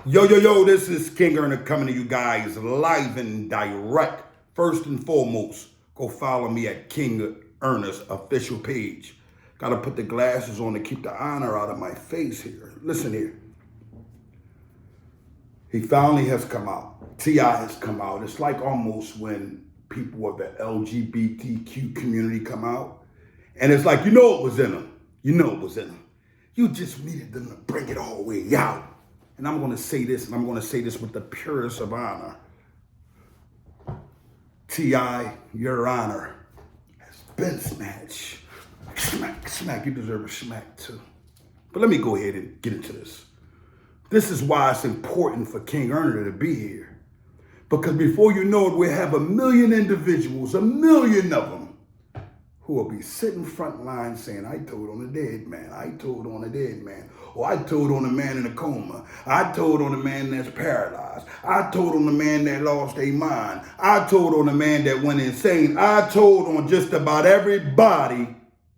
Yo, this is King Erner coming to you guys live and direct. First and foremost, go follow me at King Erner's official page. Gotta put the glasses on to keep the honor out of my face here. Listen here. He finally has come out. T.I. has come out. It's like almost when people of the LGBTQ community come out. And it's like, you know it was in them. You know it was in them. You just needed them to bring it all the way out. And I'm going to say this, and I'm going to say this with the purest of honor. T.I., your honor has been snatched. Smack, you deserve a smack too. But let me go ahead and get into this. This is why it's important for King Erner to be here. Because before you know it, we have 1 million individuals, 1 million of them, who will be sitting front line saying, I told on a dead man, I told on a dead man, or I told on a man in a coma, I told on a man that's paralyzed, I told on a man that lost their mind, I told on a man that went insane, I told on just about everybody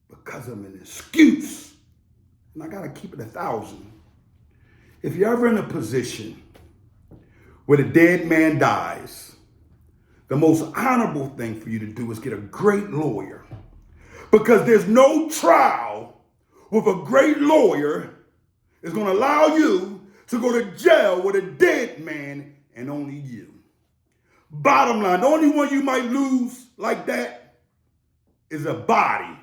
because of an excuse. And I gotta keep it 1,000. If you're ever in a position where the dead man dies, the most honorable thing for you to do is get a great lawyer. Because there's no trial with a great lawyer is going to allow you to go to jail with a dead man and only you. Bottom line, the only one you might lose like that is a body,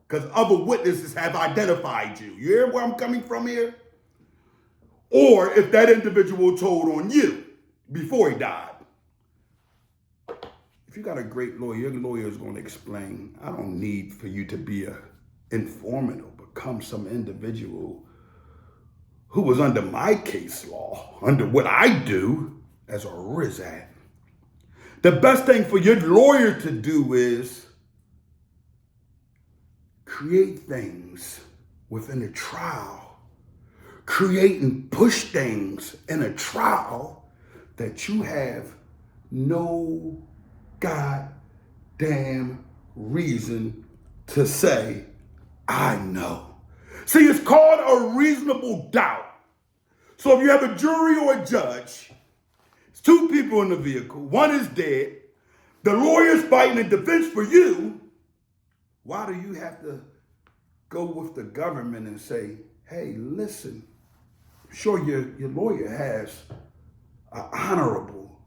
because other witnesses have identified you. You hear where I'm coming from here? Or if that individual told on you before he died. If you got a great lawyer, your lawyer is going to explain, I don't need for you to be an informant or become some individual who was under my case law, under what I do as a Rizat. The best thing for your lawyer to do is create things within a trial, create and push things in a trial that you have no goddamn reason to say, I know. See, it's called a reasonable doubt. So if you have a jury or a judge, it's two people in the vehicle, one is dead, the lawyer's fighting a defense for you, why do you have to go with the government and say, hey, listen, sure your lawyer has an honorable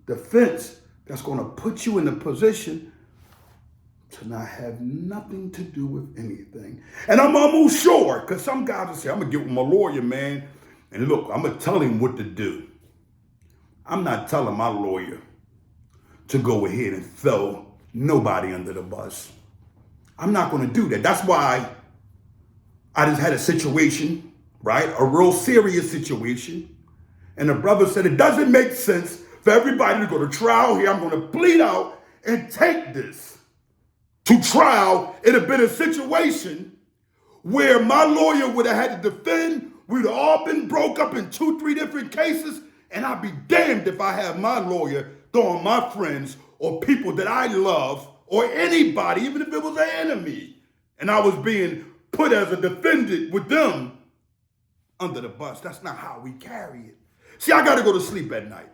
defense that's going to put you in a position to not have nothing to do with anything. And I'm almost sure, because some guys will say, I'm going to get with my lawyer, man, and look, I'm going to tell him what to do. I'm not telling my lawyer to go ahead and throw nobody under the bus. I'm not going to do that. That's why I just had a situation, right? A real serious situation. And the brother said, it doesn't make sense for everybody to go to trial here. I'm going to plead out and take this to trial. It'd have been a situation where my lawyer would have had to defend. We'd have all been broke up in 2-3 different cases. And I'd be damned if I have my lawyer throwing my friends or people that I love or anybody, even if it was an enemy, and I was being put as a defendant with them under the bus. That's not how we carry it. See, I got to go to sleep at night.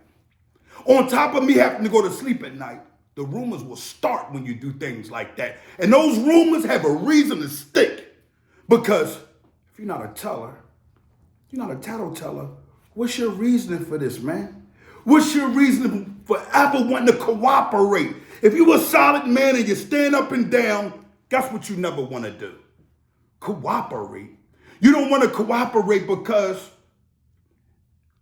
On top of me having to go to sleep at night, the rumors will start when you do things like that. And those rumors have a reason to stick. Because if you're not a teller, you're not a tattleteller, what's your reasoning for this, man? What's your reason for ever wanting to cooperate? If you're a solid man and you stand up and down, guess what you never want to do? Cooperate. You don't want to cooperate because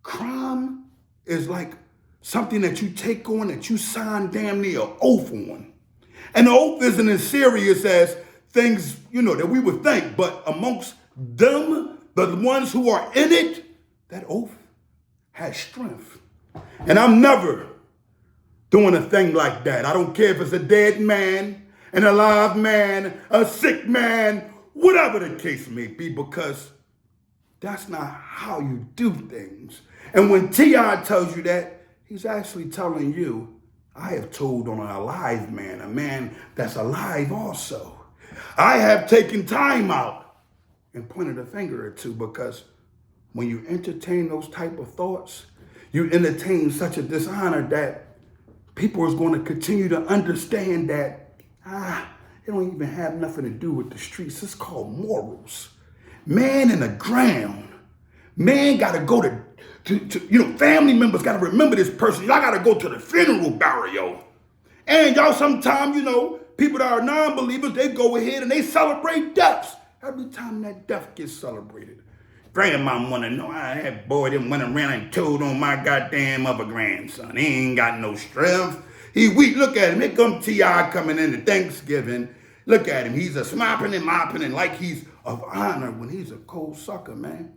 crime is like something that you take on, that you sign damn near an oath on. And the oath isn't as serious as things, that we would think. But amongst them, the ones who are in it, that oath has strength. And I'm never doing a thing like that. I don't care if it's a dead man, an alive man, a sick man, whatever the case may be, because that's not how you do things. And when T.I. tells you that, he's actually telling you, I have told on an alive man, a man that's alive also. I have taken time out and pointed a finger or two because when you entertain those type of thoughts, you entertain such a dishonor that people is going to continue to understand that, it don't even have nothing to do with the streets. It's called morals. Man in the ground. Man got to go to family members got to remember this person. Y'all got to go to the funeral burial. And y'all sometimes, people that are non-believers, they go ahead and they celebrate deaths. Every time that death gets celebrated, grandma want to know, that boy done went around and told on my goddamn other grandson. He ain't got no strength. He weak. Look at him. Here come T.I. coming into Thanksgiving. Look at him. He's a smopping and mopping and like he's of honor when he's a cold sucker, man.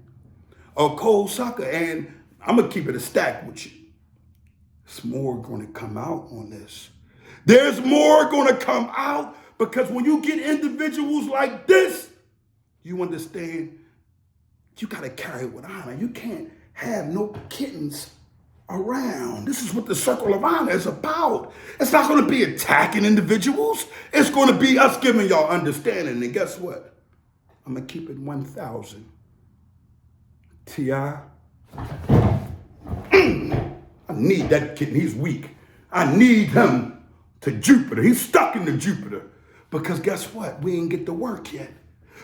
A cold sucker. And I'm going to keep it a stack with you. There's more going to come out on this. There's more going to come out because when you get individuals like this, you understand you got to carry it with honor. You can't have no kittens around. This is what the circle of honor is about. It's not going to be attacking individuals. It's going to be us giving y'all understanding. And guess what? I'm going to keep it 1,000. T.I., I need that kitten. He's weak. I need him to Jupiter. He's stuck in the Jupiter. Because guess what? We ain't get the work yet.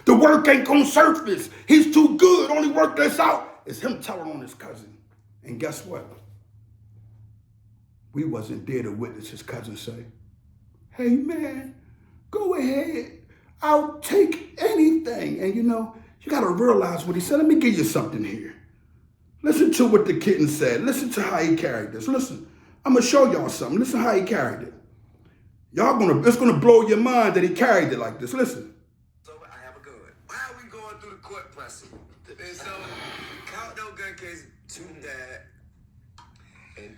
The work ain't gonna surface. He's too good. Only work that's out is him telling on his cousin. And guess what? We wasn't there to witness his cousin say, hey man, go ahead. I'll take anything. And you gotta realize what he said. Let me give you something here. Listen to what the kitten said. Listen to how he carried this. Listen, I'm gonna show y'all something. Listen how he carried it. It's gonna blow your mind that he carried it like this. Listen. So I have a gun. Why are we going through the court process? And so, count no gun case, 2 died. And,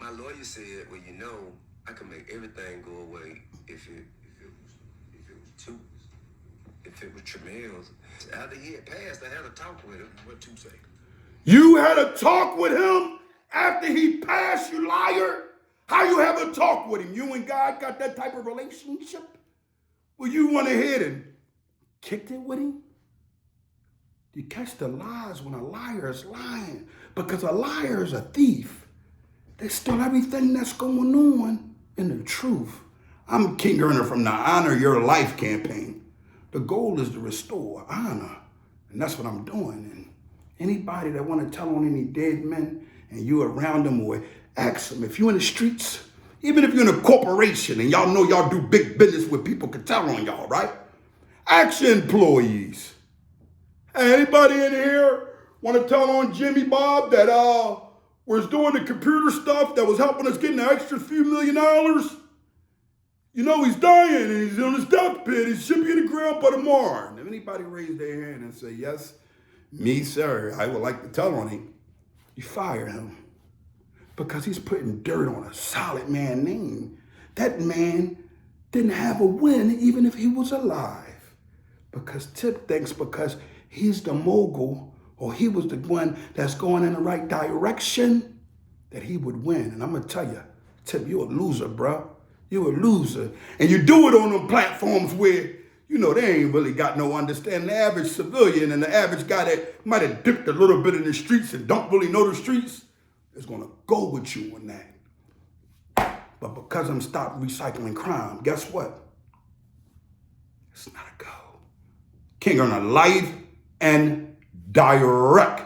my lawyer said, well, I can make everything go away if it was 2. If it was Tremell's. After he had passed, I had a talk with him. What 2 say? You had a talk with him after he passed, you liar? How you have a talk with him? You and God got that type of relationship? Well, you went ahead and kicked it with him? You catch the lies when a liar is lying. Because a liar is a thief. They steal everything that's going on in the truth. I'm King Earner from the Honor Your Life campaign. The goal is to restore honor. And that's what I'm doing. And anybody that want to tell on any dead men and you around them or ask them, if you're in the streets, even if you're in a corporation and y'all know y'all do big business where people can tell on y'all, right? Ask your employees. Hey, anybody in here want to tell on Jimmy Bob that was doing the computer stuff that was helping us get an extra few $1 million? He's dying and he's on his deathbed. He should be in the ground by tomorrow. And if anybody raise their hand and say, yes, me, sir, I would like to tell on him, you fire him. Because he's putting dirt on a solid man name. That man didn't have a win even if he was alive. Because Tip thinks because he's the mogul or he was the one that's going in the right direction that he would win. And I'm going to tell you, Tip, you're a loser, bro. You're a loser. And you do it on them platforms where, they ain't really got no understanding. The average civilian and the average guy that might have dipped a little bit in the streets and don't really know the streets is going to go with you on that. But because I'm stopped recycling crime, guess what? It's not a go. King Earner Live and Direct.